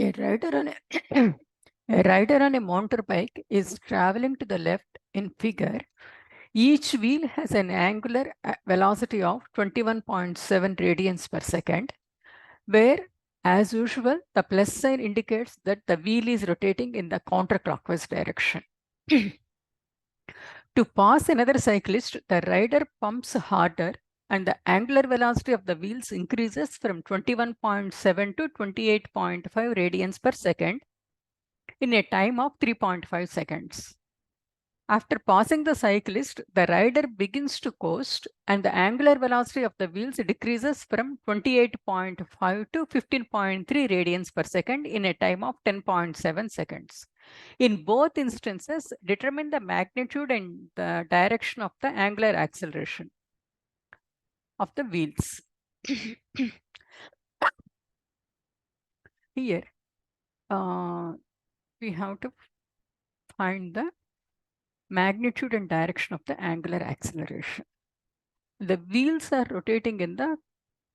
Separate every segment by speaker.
Speaker 1: A rider on a rider on a motorbike is traveling to the left in figure. Each wheel has an angular velocity of 21.7 radians per second, where, as usual, the plus sign indicates that the wheel is rotating in the counterclockwise direction. To pass another cyclist, the rider pumps harder and the angular velocity of the wheels increases from 21.7 to 28.5 radians per second in a time of 3.5 seconds. After passing the cyclist, the rider begins to coast and the angular velocity of the wheels decreases from 28.5 to 15.3 radians per second in a time of 10.7 seconds. In both instances, determine the magnitude and the direction of the angular acceleration of the wheels. Here, we have to find the magnitude and direction of the angular acceleration. The wheels are rotating in the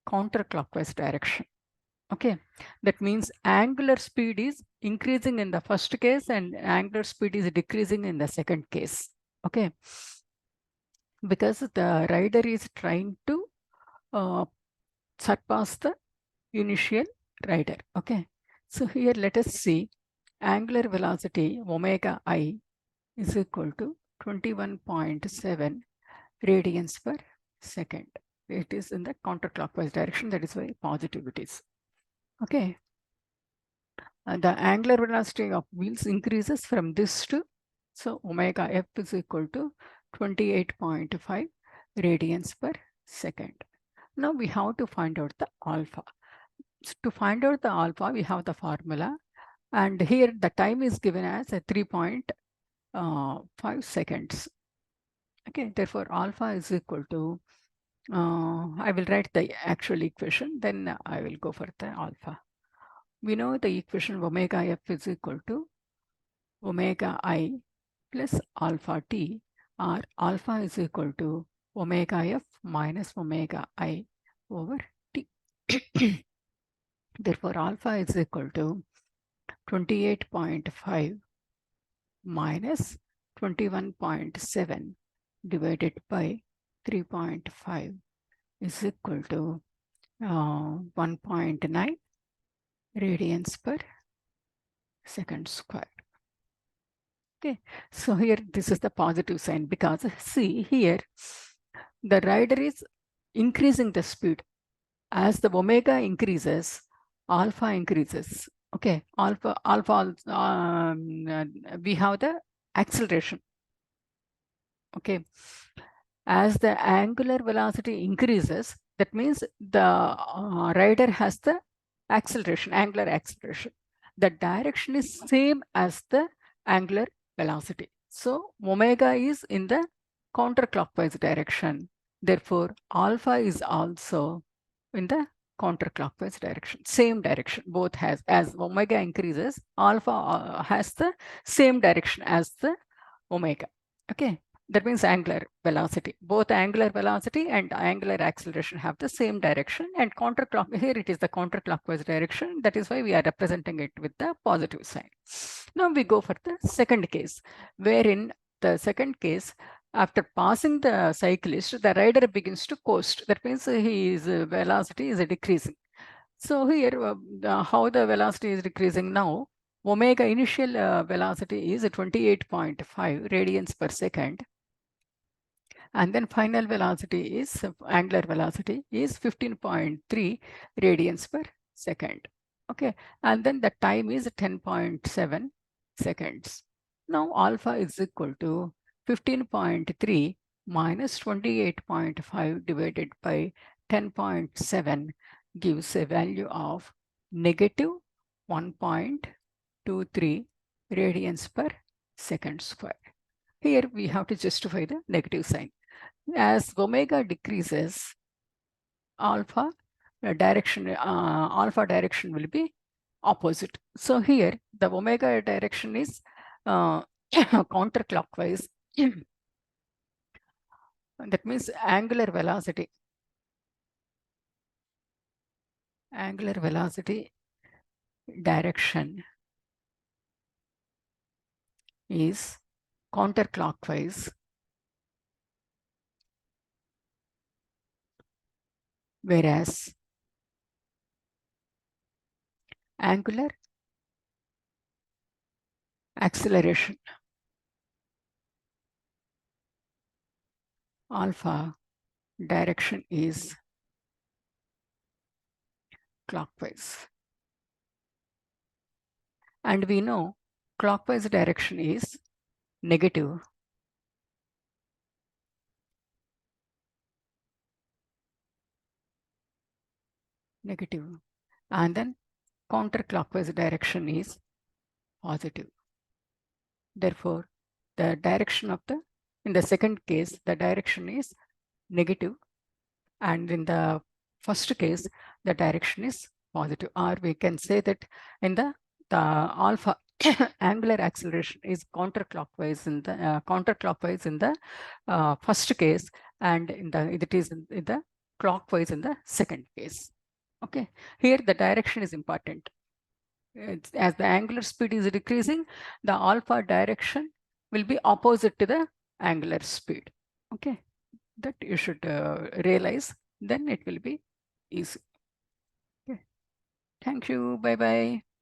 Speaker 1: counterclockwise direction. Okay, that means angular speed is increasing in the first case and angular speed is decreasing in the second case. Okay, because the rider is trying to surpass the initial rider. Okay, so here let us see angular velocity omega I is equal to 21.7 radians per second. It is in the counterclockwise direction, that is why positive it is. Okay, the angular velocity of wheels increases from this to, so omega f is equal to 28.5 radians per second. Now we have to find out the alpha. So to find out the alpha, we have the formula, and here the time is given as a 3.5 seconds. Okay, therefore alpha is equal to, I will write the actual equation, then I will go for the alpha. We know the equation omega f is equal to omega I plus alpha t, or alpha is equal to omega f minus omega I over t. Therefore, alpha is equal to 28.5 minus 21.7 divided by 3.5 is equal to 1.9 radians per second square. Okay, so here this is the positive sign, because see here the rider is increasing the speed. As the omega increases, alpha increases. Okay, alpha we have the acceleration. Okay, as the angular velocity increases, that means the rider has the acceleration, angular acceleration. The direction is same as the angular velocity. So omega is in the counterclockwise direction. Therefore, alpha is also in the counterclockwise direction, same direction. Both has, as omega increases, alpha has the same direction as the omega. Okay, that means angular velocity. Both angular velocity and angular acceleration have the same direction, and counterclock, here it is the counterclockwise direction. That is why we are representing it with the positive sign. Now we go for the second case, wherein the second case, after passing the cyclist, the rider begins to coast. That means his velocity is decreasing. So here, how the velocity is decreasing now, omega initial velocity is 28.5 radians per second. And then final velocity is, angular velocity is 15.3 radians per second. Okay, and then the time is 10.7 seconds. Now alpha is equal to 15.3 minus 28.5 divided by 10.7 gives a value of negative 1.23 radians per second square. Here we have to justify the negative sign. As omega decreases, alpha direction will be opposite. So here the omega direction is counterclockwise. That means angular velocity direction is counterclockwise, whereas angular acceleration alpha direction is clockwise. And we know clockwise direction is negative. Negative. And then counterclockwise direction is positive. Therefore, the direction of in the second case, the direction is negative, and in the first case, the direction is positive. Or we can say that in the alpha angular acceleration is counterclockwise in the first case, and it is in the clockwise in the second case. Okay, here the direction is important. As the angular speed is decreasing, the alpha direction will be opposite to the angular speed. Okay, that you should realize, then it will be easy. Okay. Thank you. Bye bye.